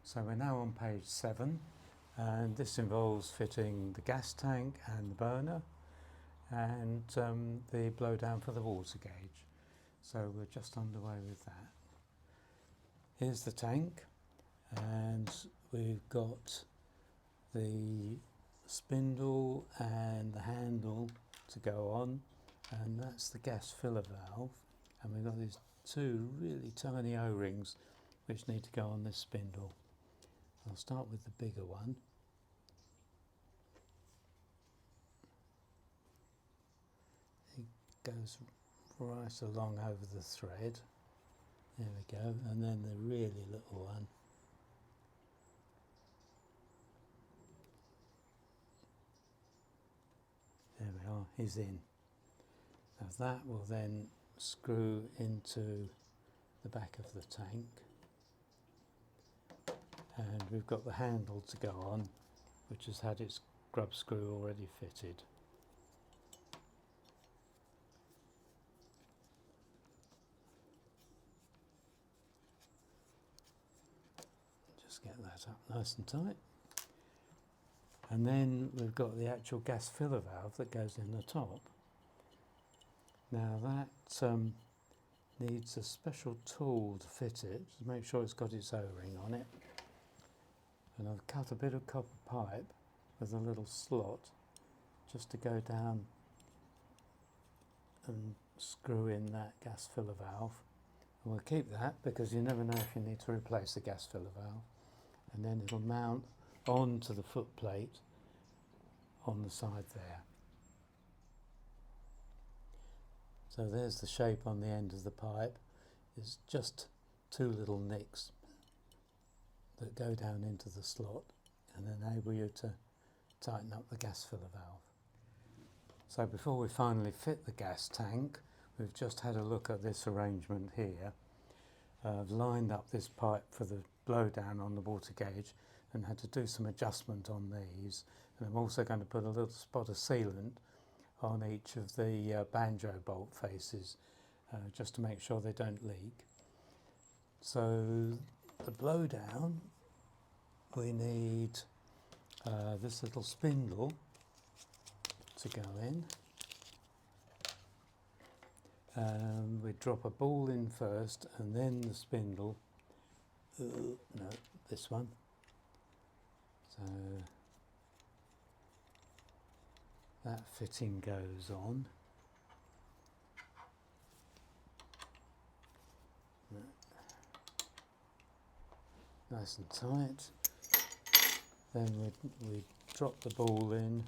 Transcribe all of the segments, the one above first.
So we're now on page 7, and this involves fitting the gas tank and the burner and the blowdown for the water gauge. So we're just underway with that. Here's the tank, and we've got the spindle and the handle to go on, and that's the gas filler valve, and we've got these two really tiny O-rings which need to go on this spindle. I'll start with the bigger one. It goes right along over the thread. There we go, and then the really little one. There we are, he's in. Now that will then screw into the back of the tank, and we've got the handle to go on, which has had its grub screw already fitted. Just get that up nice and tight. And then we've got the actual gas filler valve that goes in the top. Now that needs a special tool to fit it, to make sure it's got its O-ring on it. And I've cut a bit of copper pipe with a little slot just to go down and screw in that gas filler valve. And we'll keep that because you never know if you need to replace the gas filler valve. And then it'll mount onto the foot plate on the side there. So there's the shape on the end of the pipe. It's just two little nicks that go down into the slot and enable you to tighten up the gas filler valve. So before we finally fit the gas tank, we've just had a look at this arrangement here. I've lined up this pipe for the blowdown on the water gauge and had to do some adjustment on these, and I'm also going to put a little spot of sealant on each of the banjo bolt faces just to make sure they don't leak. So the blowdown, we need this little spindle to go in. We drop a ball in first and then the spindle. No, this one. So that fitting goes on. Nice and tight. Then we drop the ball in.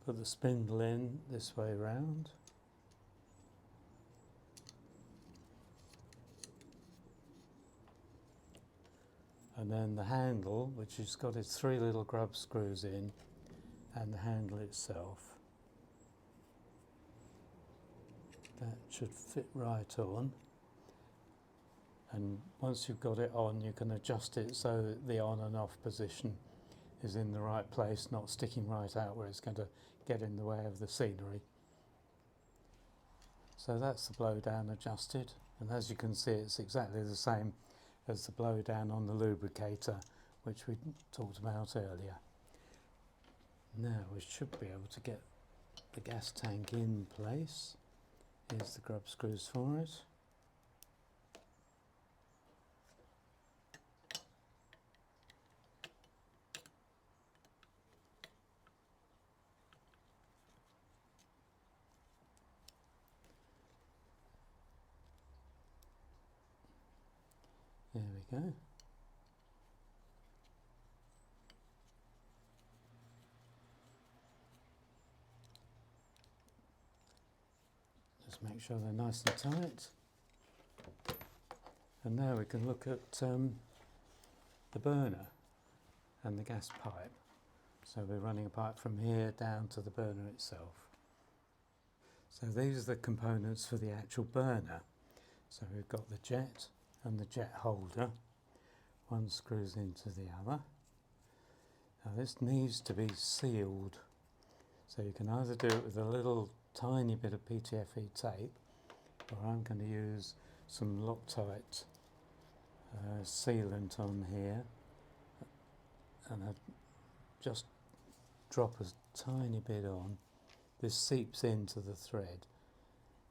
Put the spindle in this way round. And then the handle, which has got its three little grub screws in, and the handle itself. That should fit right on. And once you've got it on, you can adjust it so that the on and off position is in the right place, not sticking right out where it's going to get in the way of the scenery. So that's the blowdown adjusted, and as you can see it's exactly the same as the blowdown on the lubricator which we talked about earlier. Now we should be able to get the gas tank in place. Here's the grub screws for it. There we go. Just make sure they're nice and tight. And now we can look at the burner and the gas pipe. So we're running a pipe from here down to the burner itself. So these are the components for the actual burner. So we've got the jet and the jet holder. One screws into the other. Now this needs to be sealed. So you can either do it with a little tiny bit of PTFE tape, or I'm going to use some Loctite sealant on here, and I just drop a tiny bit on. This seeps into the thread,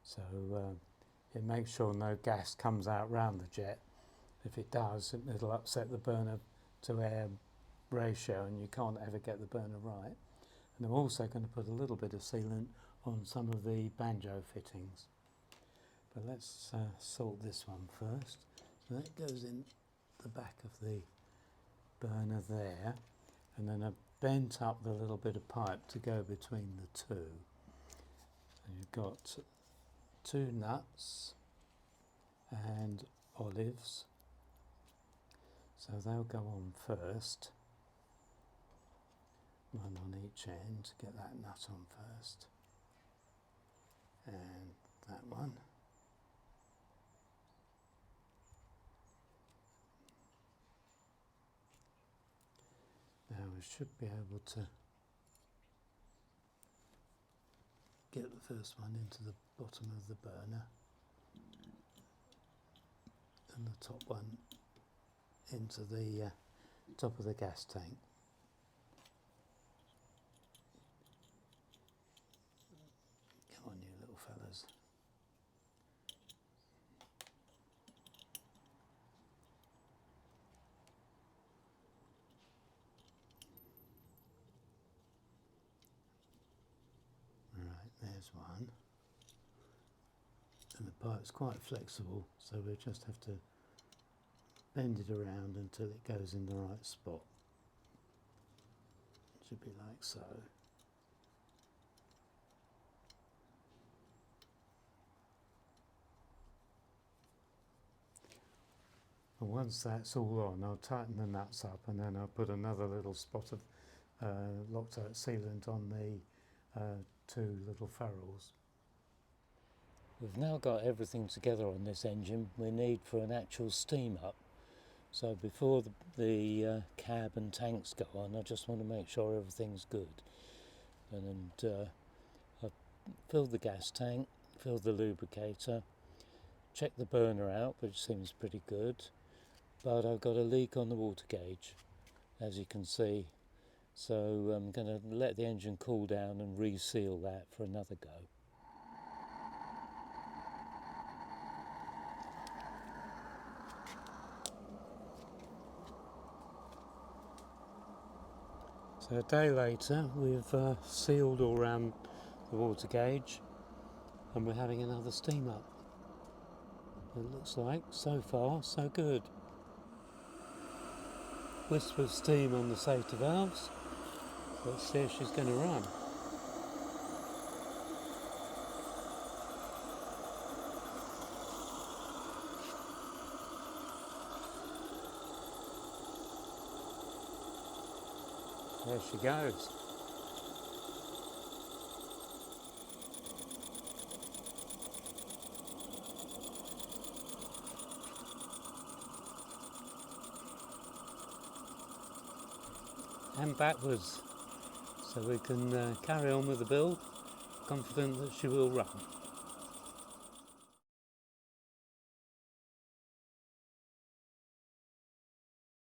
so it makes sure no gas comes out round the jet. If it does, it'll upset the burner to air ratio and you can't ever get the burner right. And I'm also going to put a little bit of sealant on some of the banjo fittings. But let's salt this one first. So that goes in the back of the burner there, and then I've bent up the little bit of pipe to go between the two. And you've got 2 nuts and olives, so they'll go on first, one on each end. Get that nut on first, and that one. Now we should be able to get the first one into the bottom of the burner and the top one into the top of the gas tank. Come on, you little fellas. Right, there's one. And the pipe's quite flexible, so we just have to bend it around until it goes in the right spot. It should be like so. And once that's all on, I'll tighten the nuts up, and then I'll put another little spot of Loctite sealant on the 2 little ferrules. We've now got everything together on this engine we need for an actual steam up. So before the cab and tanks go on, I just want to make sure everything's good. And I've filled the gas tank, filled the lubricator, checked the burner out, which seems pretty good. But I've got a leak on the water gauge, as you can see. So I'm going to let the engine cool down and reseal that for another go. So a day later, we've sealed all around the water gauge, and we're having another steam up. It looks like, so far, so good. Wisp of steam on the safety valves. Let's see if she's going to run. There she goes. And backwards, so we can carry on with the build, confident that she will run.